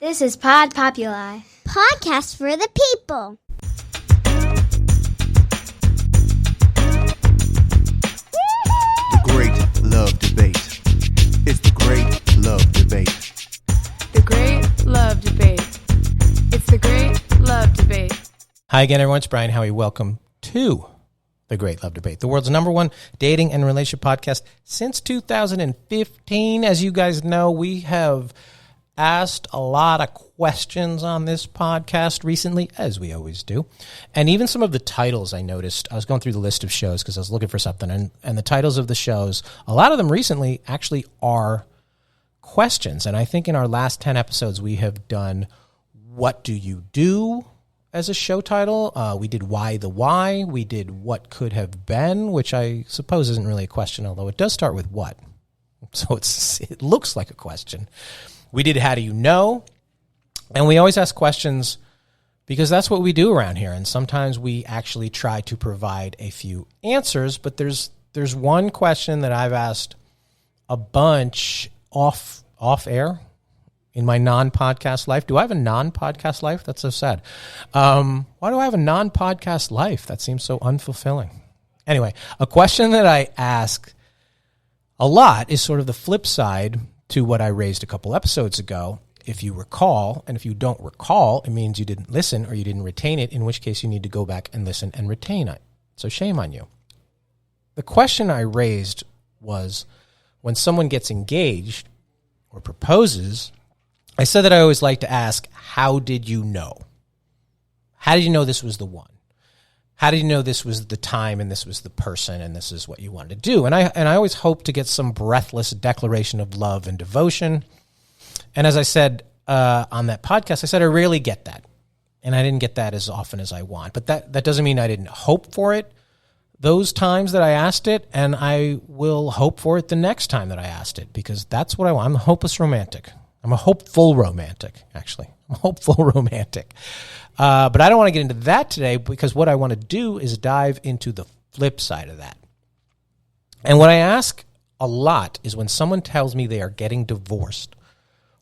This is Pod Populi. Podcast for the people. The Great Love Debate. It's the Great Love Debate. The Great Love Debate. It's the Great Love Debate. Hi again, everyone. It's Brian Howie. Welcome to The Great Love Debate, the world's number one dating and relationship podcast since 2015. As you guys know, we have asked a lot of questions on this podcast recently, as we always do. And even some of the titles I noticed, I was going through the list of shows because I was looking for something, and the titles of the shows, a lot of them recently actually are questions. And I think in our last 10 episodes, we have done What Do You Do as a show title. We did Why the Why. We did What Could Have Been, which I suppose isn't really a question, although it does start with what. So it looks like a question. We did How Do You Know? And we always ask questions because that's what we do around here. And sometimes we actually try to provide a few answers, but there's one question that I've asked a bunch off air in my non-podcast life. Do I have a non-podcast life? That's so sad. Why do I have a non-podcast life? That seems so unfulfilling. Anyway, a question that I ask a lot is sort of the flip side to what I raised a couple episodes ago. If you recall, and if you don't recall, it means you didn't listen or you didn't retain it, in which case you need to go back and listen and retain it. So shame on you. The question I raised was, when someone gets engaged or proposes, I said that I always like to ask, how did you know? How did you know this was the one? How did you know this was the time and this was the person and this is what you wanted to do? And I always hope to get some breathless declaration of love and devotion. And as I said on that podcast, I said I rarely get that. And I didn't get that as often as I want. But that doesn't mean I didn't hope for it those times that I asked it, and I will hope for it the next time that I asked it, because that's what I want. I'm a hopeless romantic. I'm a hopeful romantic, actually. I'm a hopeful romantic. But I don't want to get into that today, because what I want to do is dive into the flip side of that. And what I ask a lot is when someone tells me they are getting divorced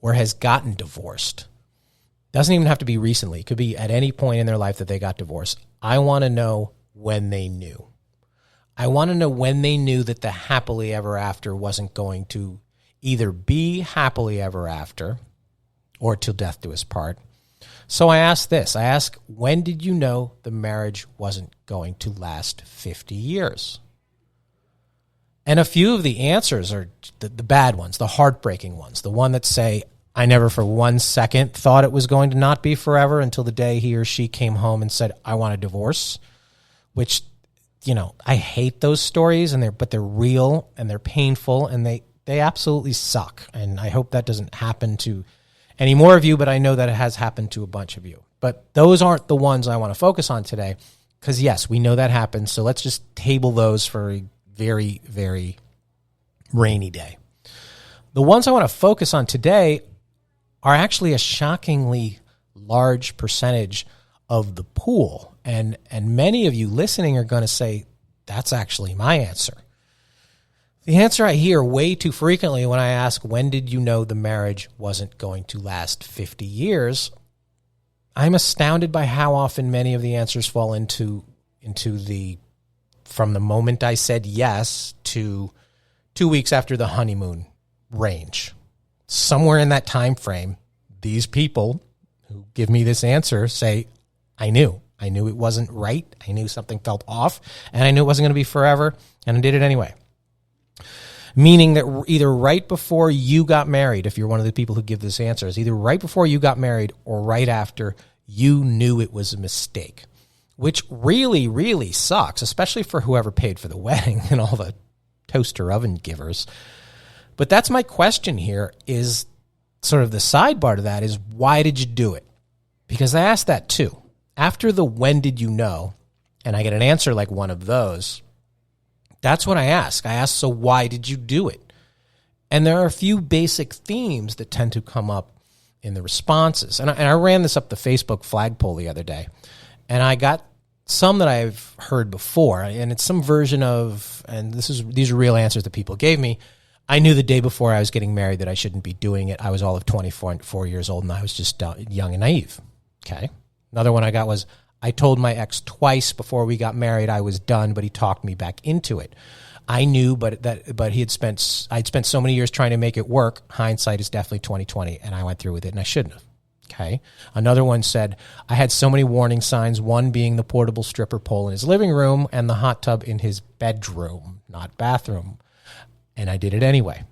or has gotten divorced, doesn't even have to be recently. It could be at any point in their life that they got divorced. I want to know when they knew. I want to know when they knew that the happily ever after wasn't going to either be happily ever after or till death do us part. So I ask this. I ask, when did you know the marriage wasn't going to last 50 years? And a few of the answers are the bad ones, the heartbreaking ones, the one that say, I never for 1 second thought it was going to not be forever until the day he or she came home and said, I want a divorce, which, you know, I hate those stories, but they're real and they're painful and they absolutely suck. And I hope that doesn't happen to any more of you, but I know that it has happened to a bunch of you. But those aren't the ones I want to focus on today, because yes, we know that happens. So let's just table those for a very, very rainy day. The ones I want to focus on today are actually a shockingly large percentage of the pool. And many of you listening are going to say, that's actually my answer. The answer I hear way too frequently when I ask, when did you know the marriage wasn't going to last 50 years? I'm astounded by how often many of the answers fall into the, from the moment I said yes to 2 weeks after the honeymoon range. Somewhere in that time frame, these people who give me this answer say, I knew it wasn't right. I knew something felt off, and I knew it wasn't going to be forever, and I did it anyway. Meaning that either right before you got married, if you're one of the people who give this answer, is either right before you got married or right after, you knew it was a mistake, which really, really sucks, especially for whoever paid for the wedding and all the toaster oven givers. But that's my question here, is sort of the sidebar to that is, why did you do it? Because I asked that too. After the when did you know, and I get an answer like one of those, that's what I ask. I ask, so why did you do it? And there are a few basic themes that tend to come up in the responses. And I ran this up the Facebook flagpole the other day, and I got some that I've heard before, and it's some version of, and these are real answers that people gave me, I knew the day before I was getting married that I shouldn't be doing it. I was all of 24 years old, and I was just young and naive. Okay. Another one I got was, I told my ex twice before we got married I was done, but he talked me back into it. I knew, but I'd spent so many years trying to make it work. Hindsight is definitely 20/20, and I went through with it, and I shouldn't have. Okay. Another one said, I had so many warning signs, one being the portable stripper pole in his living room and the hot tub in his bedroom, not bathroom. And I did it anyway.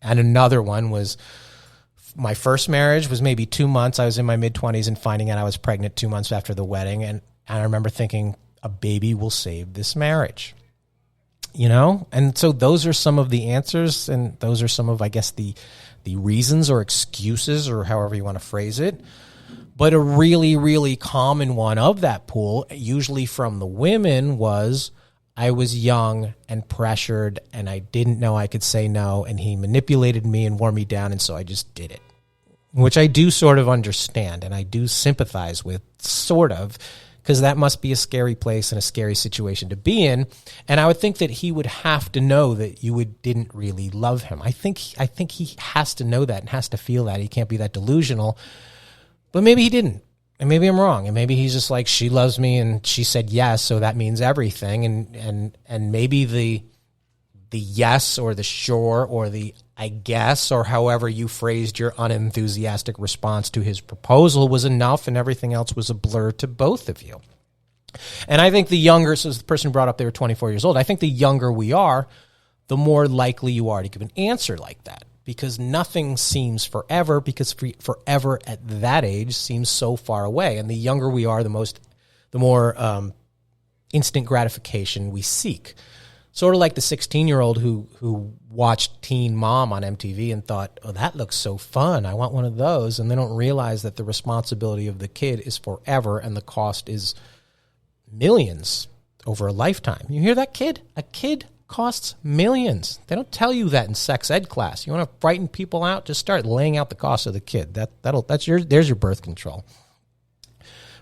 And another one was, my first marriage was maybe 2 months. I was in my mid-20s and finding out I was pregnant 2 months after the wedding. And I remember thinking, a baby will save this marriage. And so those are some of the answers, and those are some of, I guess, the reasons or excuses, or however you want to phrase it. But a really, really common one of that pool, usually from the women, was, I was young and pressured, and I didn't know I could say no, and he manipulated me and wore me down, and so I just did it. Which I do sort of understand, and I do sympathize with, sort of, because that must be a scary place and a scary situation to be in. And I would think that he would have to know that you didn't really love him. I think he has to know that and has to feel that. He can't be that delusional. But maybe he didn't. And maybe I'm wrong. And maybe he's just like, she loves me and she said yes, so that means everything. And maybe the yes or the sure or the I guess, or however you phrased your unenthusiastic response to his proposal, was enough, and everything else was a blur to both of you. And I think the younger, so the person brought up they were 24 years old, I think the younger we are, the more likely you are to give an answer like that, because nothing seems forever, because forever at that age seems so far away. And the younger we are, the more instant gratification we seek. Sort of like the 16-year-old who watched Teen Mom on MTV and thought, oh, that looks so fun, I want one of those. And they don't realize that the responsibility of the kid is forever and the cost is millions over a lifetime. You hear that, kid? A kid costs millions. They don't tell you that in sex ed class. You want to frighten people out? Just start laying out the cost of the kid. There's your birth control.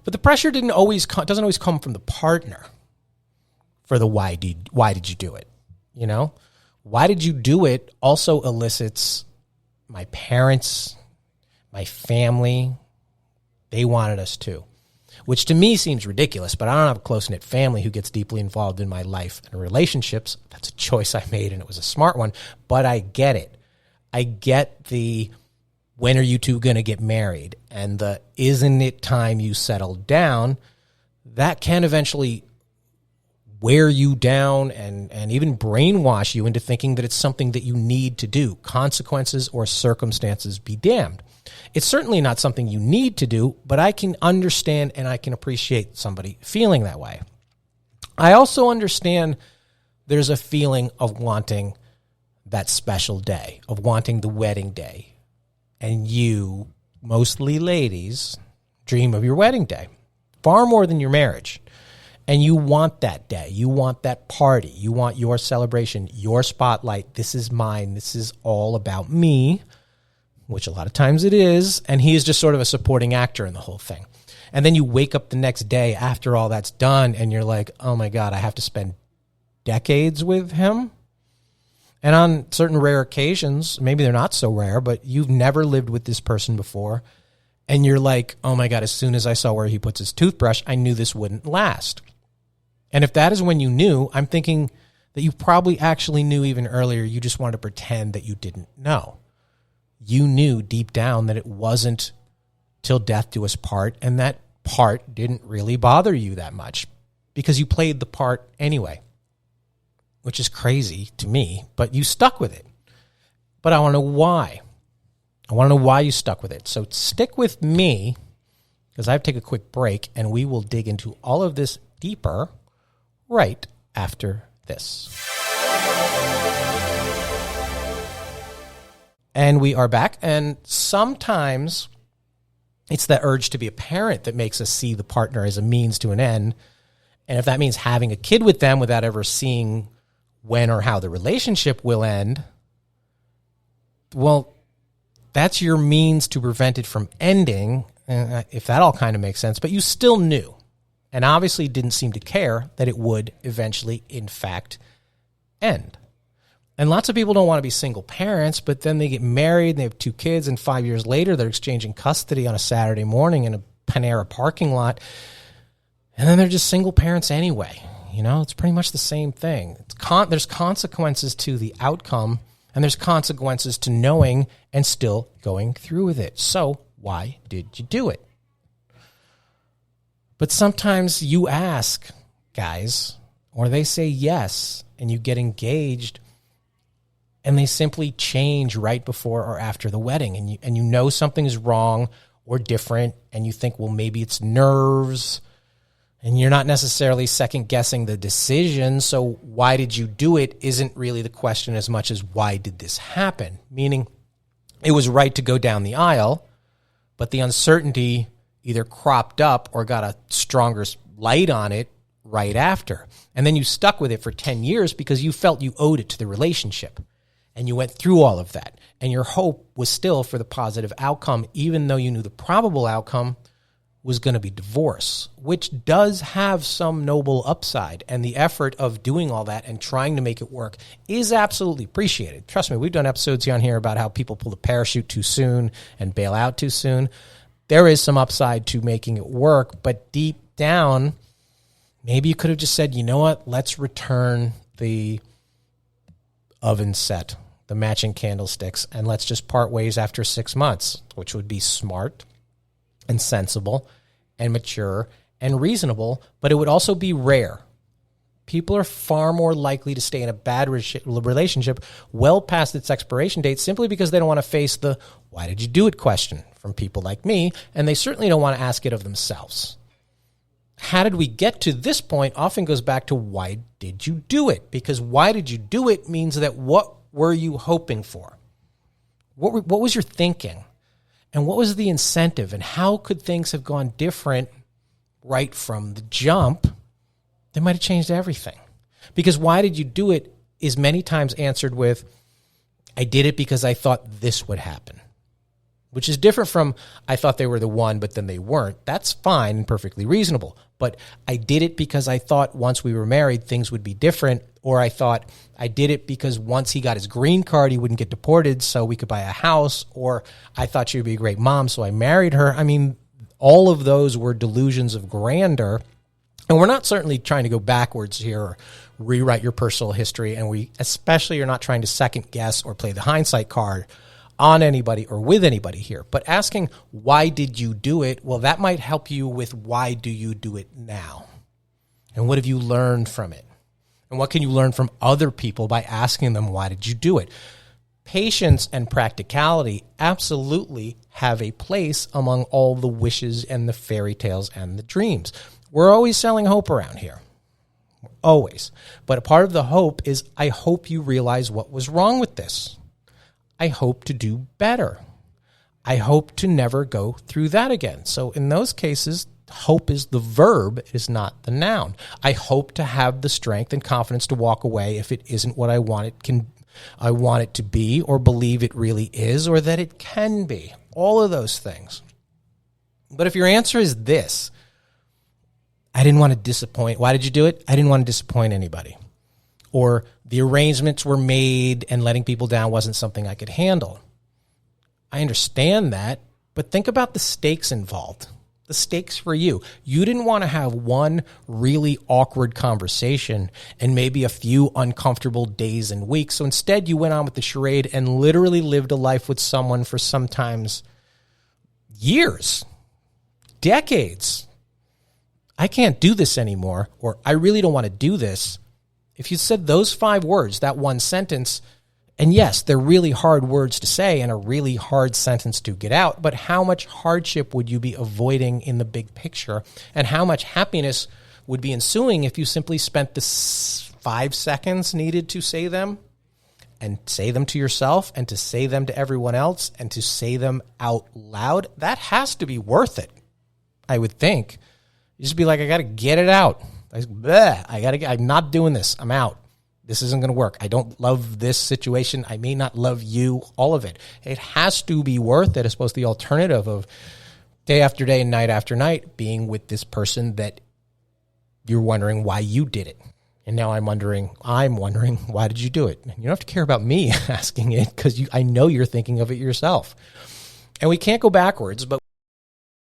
But the pressure doesn't always come from the partner. For the why did you do it? Why did you do it also elicits my parents, my family, they wanted us to, which to me seems ridiculous, but I don't have a close-knit family who gets deeply involved in my life and relationships. That's a choice I made, and it was a smart one, but I get it. I get the, when are you two going to get married? And the, isn't it time you settled down? That can eventually wear you down and even brainwash you into thinking that it's something that you need to do. Consequences or circumstances be damned. It's certainly not something you need to do, but I can understand and I can appreciate somebody feeling that way. I also understand there's a feeling of wanting that special day, of wanting the wedding day. And you, mostly ladies, dream of your wedding day far more than your marriage. And you want that day. You want that party. You want your celebration, your spotlight. This is mine. This is all about me, which a lot of times it is. And he is just sort of a supporting actor in the whole thing. And then you wake up the next day after all that's done and you're like, oh my God, I have to spend decades with him. And on certain rare occasions, maybe they're not so rare, but you've never lived with this person before. And you're like, oh my God, as soon as I saw where he puts his toothbrush, I knew this wouldn't last. And if that is when you knew, I'm thinking that you probably actually knew even earlier. You just wanted to pretend that you didn't know. You knew deep down that it wasn't till death do us part, and that part didn't really bother you that much because you played the part anyway, which is crazy to me, but you stuck with it. But I want to know why. I want to know why you stuck with it. So stick with me because I have to take a quick break, and we will dig into all of this deeper right after this. And we are back. And sometimes it's that urge to be a parent that makes us see the partner as a means to an end. And if that means having a kid with them without ever seeing when or how the relationship will end, well, that's your means to prevent it from ending, if that all kind of makes sense. But you still knew. And obviously didn't seem to care that it would eventually, in fact, end. And lots of people don't want to be single parents, but then they get married and they have 2 kids, and 5 years later they're exchanging custody on a Saturday morning in a Panera parking lot. And then they're just single parents anyway. It's pretty much the same thing. There's consequences to the outcome, and there's consequences to knowing and still going through with it. So why did you do it? But sometimes you ask guys, or they say yes, and you get engaged, and they simply change right before or after the wedding, and you know something is wrong or different, and you think, well, maybe it's nerves, and you're not necessarily second guessing the decision. So why did you do it isn't really the question as much as why did this happen? Meaning it was right to go down the aisle, but the uncertainty either cropped up or got a stronger light on it right after. And then you stuck with it for 10 years because you felt you owed it to the relationship. And you went through all of that. And your hope was still for the positive outcome, even though you knew the probable outcome was going to be divorce, which does have some noble upside. And the effort of doing all that and trying to make it work is absolutely appreciated. Trust me, we've done episodes on here about how people pull the parachute too soon and bail out too soon. There is some upside to making it work, but deep down, maybe you could have just said, you know what, let's return the oven set, the matching candlesticks, and let's just part ways after 6 months, which would be smart and sensible and mature and reasonable, but it would also be rare. People are far more likely to stay in a bad relationship well past its expiration date simply because they don't want to face the why did you do it question from people like me, and they certainly don't want to ask it of themselves. How did we get to this point often goes back to why did you do it? Because why did you do it means that what were you hoping for? What was your thinking? And what was the incentive? And how could things have gone different right from the jump? They might have changed everything. Because why did you do it is many times answered with, I did it because I thought this would happen. Which is different from, I thought they were the one, but then they weren't. That's fine and perfectly reasonable. But I did it because I thought once we were married, things would be different. Or I thought I did it because once he got his green card, he wouldn't get deported, so we could buy a house. Or I thought she would be a great mom, so I married her. I mean, all of those were delusions of grandeur. And we're not certainly trying to go backwards here or rewrite your personal history. And we especially are not trying to second guess or play the hindsight card on anybody or with anybody here. But asking, why did you do it? Well, that might help you with why do you do it now? And what have you learned from it? And what can you learn from other people by asking them, why did you do it? Patience and practicality absolutely have a place among all the wishes and the fairy tales and the dreams. We're always selling hope around here. Always. But a part of the hope is, I hope you realize what was wrong with this. I hope to do better. I hope to never go through that again. So in those cases, hope is the verb, it is not the noun. I hope to have the strength and confidence to walk away if it isn't what I want it to be, or believe it really is, or that it can be. All of those things. But if your answer is this, I didn't want to disappoint. Why did you do it? I didn't want to disappoint anybody. Or the arrangements were made and letting people down wasn't something I could handle. I understand that, but think about the stakes involved. The stakes for you. You didn't want to have one really awkward conversation and maybe a few uncomfortable days and weeks. So instead, you went on with the charade and literally lived a life with someone for sometimes years, decades. I can't do this anymore, or I really don't want to do this. If you said those 5 words, that one sentence, and yes, they're really hard words to say and a really hard sentence to get out, but how much hardship would you be avoiding in the big picture? And how much happiness would be ensuing if you simply spent the 5 seconds needed to say them, and say them to yourself, and to say them to everyone else, and to say them out loud? That has to be worth it, I would think. You just be like, I got to get it out. I'm not doing this. I'm out. This isn't going to work. I don't love this situation. I may not love you, all of it. It has to be worth it, as opposed to the alternative of day after day and night after night being with this person that you're wondering why you did it. And now I'm wondering, why did you do it? You don't have to care about me asking it because I know you're thinking of it yourself. And we can't go backwards, but